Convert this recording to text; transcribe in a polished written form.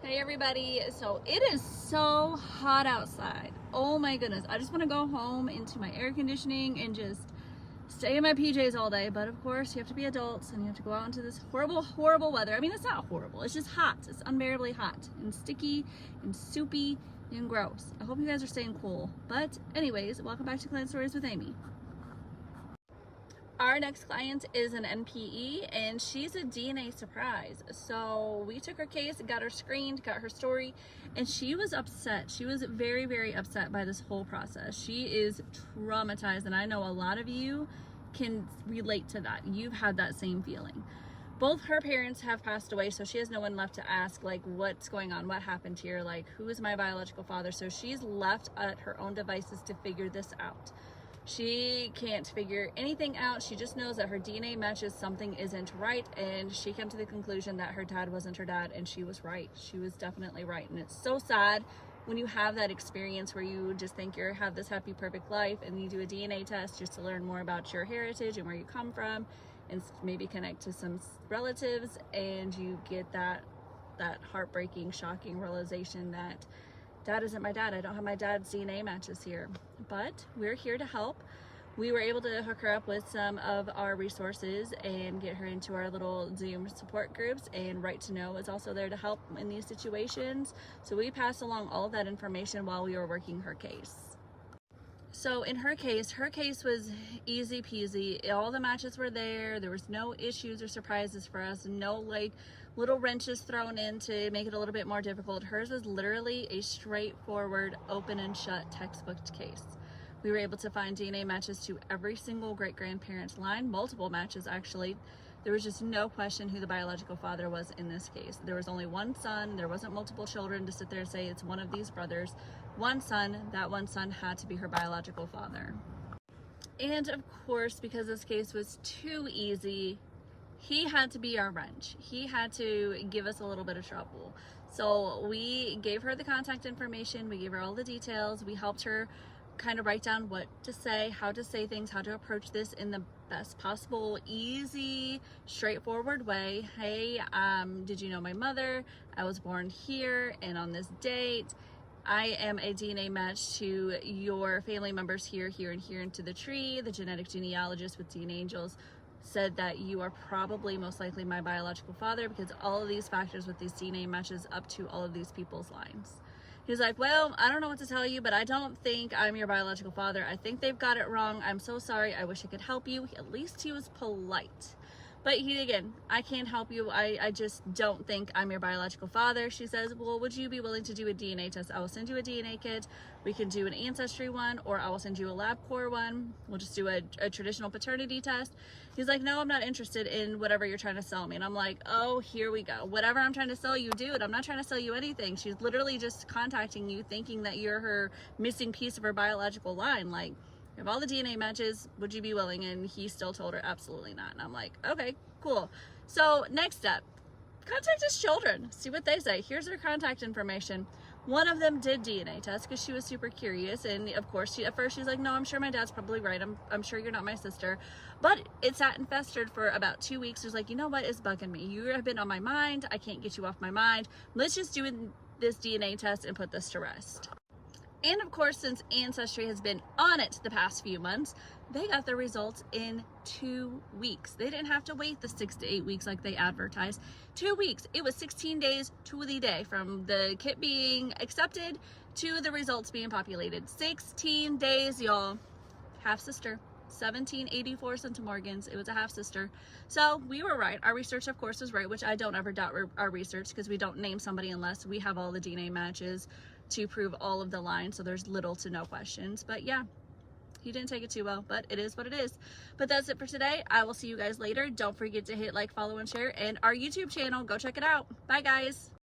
Hey everybody, so it is so hot outside. Oh my goodness, I just want to go home into my air conditioning and just stay in my PJs all day. But of course, you have to be adults and you have to go out into this horrible weather. I mean, it's not horrible, it's just hot. It's unbearably hot and sticky and soupy and gross. I hope you guys are staying cool. But anyways, welcome back to Client Stories with Amy. Our next client is an NPE and she's a DNA surprise. So we took her case, got her screened, got her story, and she was upset. She was very upset by this whole process. She is traumatized, and I know a lot of you can relate to that. You've had that same feeling. Both her parents have passed away, so she has no one left to ask, like, what's going on, what happened here, like, who is my biological father? So she's left at her own devices to figure this out. She can't figure anything out. She just knows that her DNA matches something isn't right, and she came to the conclusion that her dad wasn't her dad, and she was right. She was definitely right. And it's so sad when you have that experience where you just think you have this happy, perfect life, and you do a DNA test just to learn more about your heritage and where you come from, and maybe connect to some relatives, and you get that heartbreaking, shocking realization that dad isn't my dad. I don't have my dad's DNA matches here. But we're here to help. We were able to hook her up with some of our resources and get her into our little Zoom support groups, and Right to Know is also there to help in these situations. So we passed along all of that information while we were working her case. So in her case was easy peasy. All the matches were there. There was no issues or surprises for us. No like little wrenches thrown in to make it a little bit more difficult. Hers was literally a straightforward, open and shut textbook case. We were able to find DNA matches to every single great-grandparent's line, multiple matches actually. There was just no question who the biological father was in this case. There was only one son. There wasn't multiple children to sit there and say it's one of these brothers. One son, that one son had to be her biological father. And of course, because this case was too easy, he had to be our wrench. He had to give us a little bit of trouble. So we gave her the contact information, we gave her all the details, we helped her kind of write down what to say, how to say things, how to approach this in the best possible, easy, straightforward way. Hey, did you know my mother? I was born here and on this date. I am a DNA match to your family members here, and here into the tree. The genetic genealogist with DNA Angels said that you are probably most likely my biological father because all of these factors with these DNA matches up to all of these people's lines. He was like, well, I don't know what to tell you, but I don't think I'm your biological father. I think they've got it wrong. I'm so sorry. I wish I could help you. At least he was polite. But again, I can't help you. I just don't think I'm your biological father. She says, well, would you be willing to do a DNA test? I will send you a DNA kit. We can do an ancestry one, or I will send you a LabCorp one. We'll just do a traditional paternity test. He's like, no, I'm not interested in whatever you're trying to sell me. And I'm like, oh, here we go. Whatever I'm trying to sell you, dude, I'm not trying to sell you anything. She's literally just contacting you thinking that you're her missing piece of her biological line. Like, of all the DNA matches, would you be willing? And he still told her absolutely not. And I'm like, okay, cool. So next step, contact his children, see what they say. Here's their contact information. One of them did DNA test because she was super curious, and of course at first she's like, no, I'm sure my dad's probably right. I'm sure you're not my sister. But it sat and festered for about 2 weeks. She's like, you know what is bugging me? You have been on my mind. I can't get you off my mind. Let's just do this DNA test and put this to rest. And of course, since Ancestry has been on it the past few months, they got their results in 2 weeks. They didn't have to wait the 6 to 8 weeks like they advertised. 2 weeks. It was 16 days to the day from the kit being accepted to the results being populated. 16 days, y'all. Half sister. 1784 centimorgans. It was a half sister. So we were right. Our research, of course, was right, which I don't ever doubt our research because we don't name somebody unless we have all the DNA matches to prove all of the lines. So there's little to no questions. But yeah, he didn't take it too well, but it is what it is. But that's it for today. I will see you guys later. Don't forget to hit like, follow, and share. And our YouTube channel, go check it out. Bye, guys.